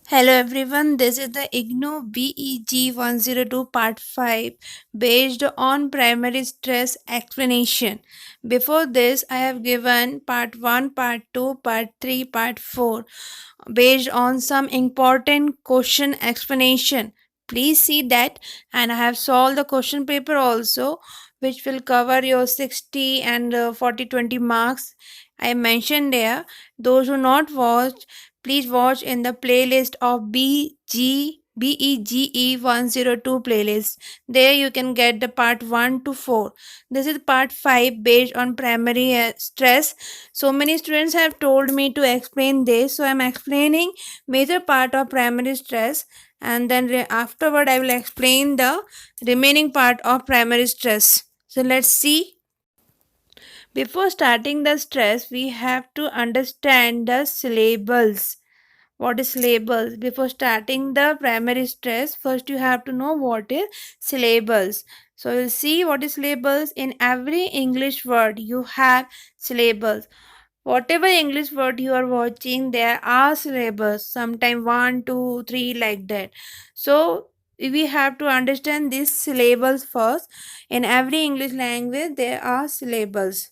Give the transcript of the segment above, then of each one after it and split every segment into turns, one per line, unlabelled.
Hello everyone, this is the IGNOU BEG 102 Part 5 based on primary stress explanation. Before this, I have given Part 1, Part 2, Part 3, Part 4 based on some important question explanation. Please see that, and I have solved the question paper also, which will cover your 60 and 40 20 marks. I mentioned there. Those who not watched, please watch in the playlist of BEGE 102 playlist. There you can get the part 1 to 4. This is part 5 based on primary stress. So many students have told me to explain this, so I am explaining major part of primary stress, and then afterward I will explain the remaining part of primary stress. So let's see. Before starting the stress, we have to understand the syllables. What is syllables? Before starting the primary stress, first you have to know what is syllables. So you'll see what is syllables. In every English word you have syllables. Whatever English word you are watching, there are syllables. Sometimes one, two, three, like that. So we have to understand these syllables first. In every English language there are syllables.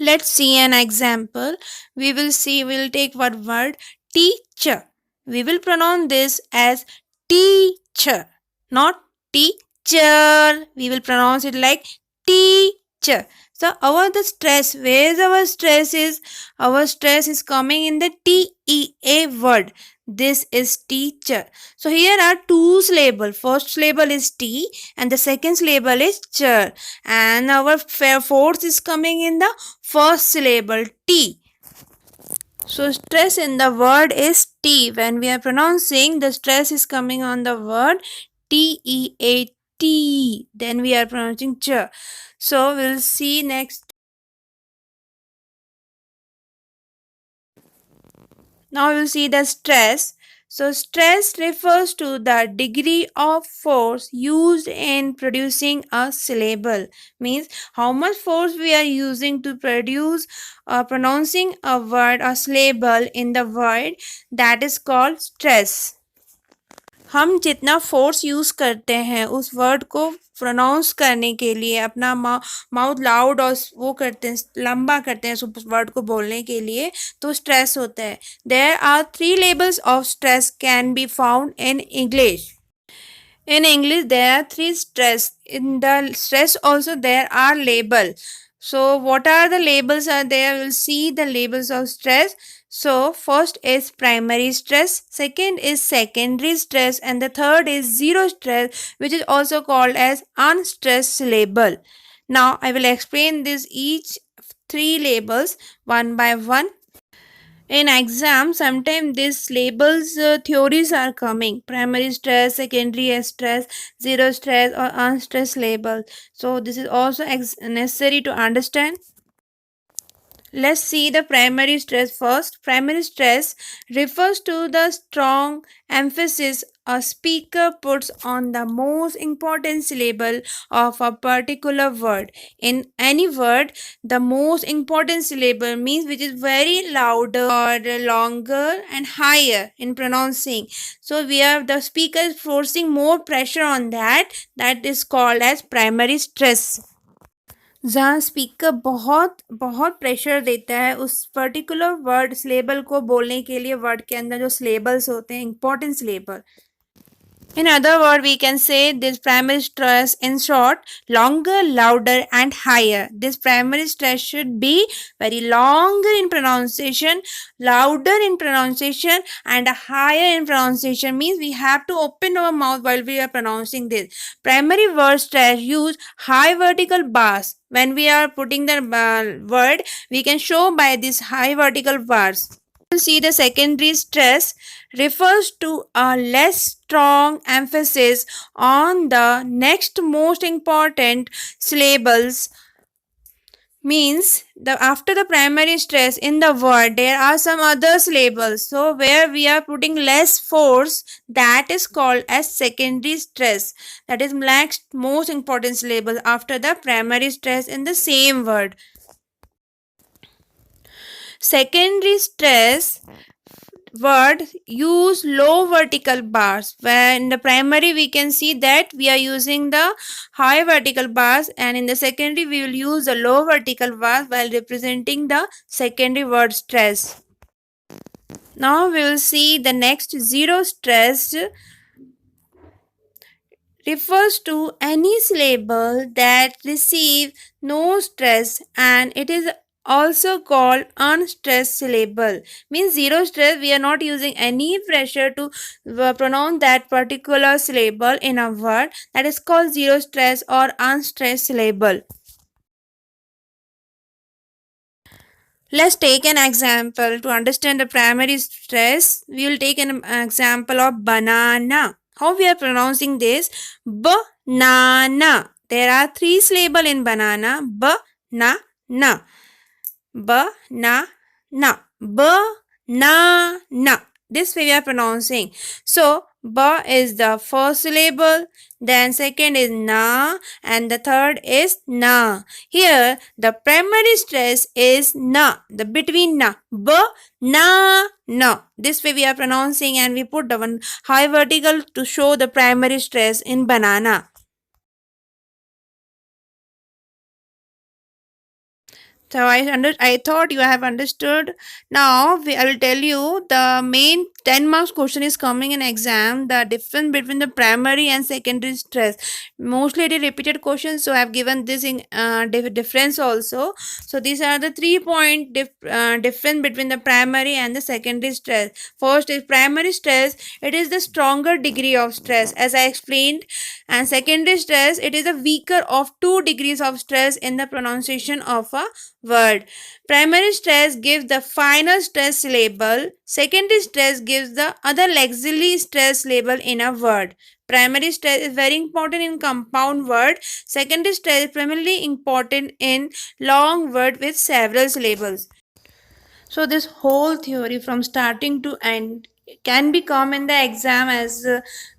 Let's see an example. We'll take one word, teacher. We will pronounce this as teacher, not teacher. We will pronounce it like teacher. So the stress, where is our stress is? Our stress is coming in the TEA word. This is teacher. So here are two syllables. First syllable is T and the second syllable is ch. And our fourth is coming in the first syllable T. So stress in the word is T. When we are pronouncing, the stress is coming on the word TEAT. Then we are pronouncing ch. So we'll see next. Now we'll see the stress. So stress refers to the degree of force used in producing a syllable. Means how much force we are using to produce or pronouncing a word or syllable in the word, that is called stress. हम जितना force use करते हैं उस word को pronounce करने के लिए, अपना माउथ लाउड और वो करते हैं, लंबा करते हैं उस वर्ड को बोलने के लिए, तो स्ट्रेस होता है. There are three levels of stress can be found in English. In English, there are three stress. In the stress also there are label. So what are the labels are there? We'll see the labels of stress. So first is primary stress, second is secondary stress, and the third is zero stress, which is also called as unstressed label. Now I will explain this each three labels one by one. In exam, sometimes these labels theories are coming: primary stress, secondary stress, zero stress, or unstressed label. So this is also necessary to understand. Let's see the primary stress first. Primary stress refers to the strong emphasis a speaker puts on the most important syllable of a particular word. In any word, the most important syllable means which is very louder or longer and higher in pronouncing. So we have the speaker is forcing more pressure on that. That is called as primary stress. जहाँ speaker बहुत बहुत pressure देता है उस particular word syllable को बोलने के लिए, वर्ड के अंदर जो सिलेबल्स होते हैं, important syllable. In other words, we can say this primary stress, in short, longer, louder, and higher. This primary stress should be very longer in pronunciation, louder in pronunciation, and higher in pronunciation. Means we have to open our mouth while we are pronouncing this. Primary word stress use high vertical bars. When we are putting the word, we can show by these high vertical bars. See, the secondary stress refers to a less strong emphasis on the next most important syllables. Means after the primary stress in the word there are some other syllables, so where we are putting less force, that is called as secondary stress. That is next most important syllable after the primary stress in the same word. Secondary stress word use low vertical bars. When in the primary we can see that we are using the high vertical bars, and in the secondary we will use the low vertical bars while representing the secondary word stress. Now we will see the next. Zero stressed refers to any syllable that receive no stress, and it is also called unstressed syllable. Means zero stress, we are not using any pressure to pronounce that particular syllable in a word, that is called zero stress or unstressed syllable. Let's take an example to understand the primary stress. We will take an example of banana. How we are pronouncing this? Banana. There are three syllables in banana. Na na. Na. This way we are pronouncing. So, ba is the first syllable, then second is na, and the third is na. Here, the primary stress is na, the between na. Ba, na. This way we are pronouncing, and we put the one high vertical to show the primary stress in banana. So I thought you have understood. Now I will tell you the main 10 marks question is coming in exam. The difference between the primary and secondary stress. Mostly it is repeated questions. So I have given this in difference also. So these are the 3 point difference between the primary and the secondary stress. First is primary stress. It is the stronger degree of stress, as I explained, and secondary stress, it is a weaker of 2 degrees of stress in the pronunciation of a word. Primary stress gives the final stress label. Secondary stress gives the other auxiliary stress label in a word. Primary stress is very important in compound word. Secondary stress is primarily important in long word with several syllables. So this whole theory from starting to end can be come in the exam as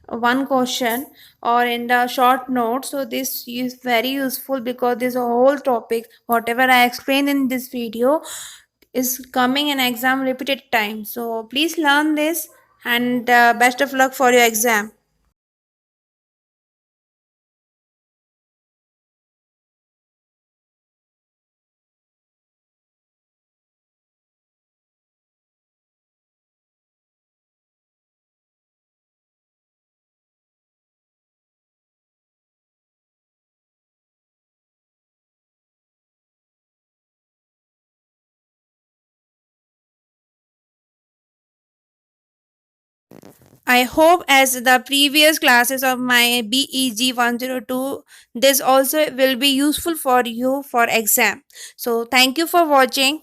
one question or in the short note. So this is very useful because this whole topic, whatever I explained in this video, is coming in exam repeated time. So please learn this, and best of luck for your exam. I hope as the previous classes of my BEG 102, this also will be useful for you for exam. So thank you for watching.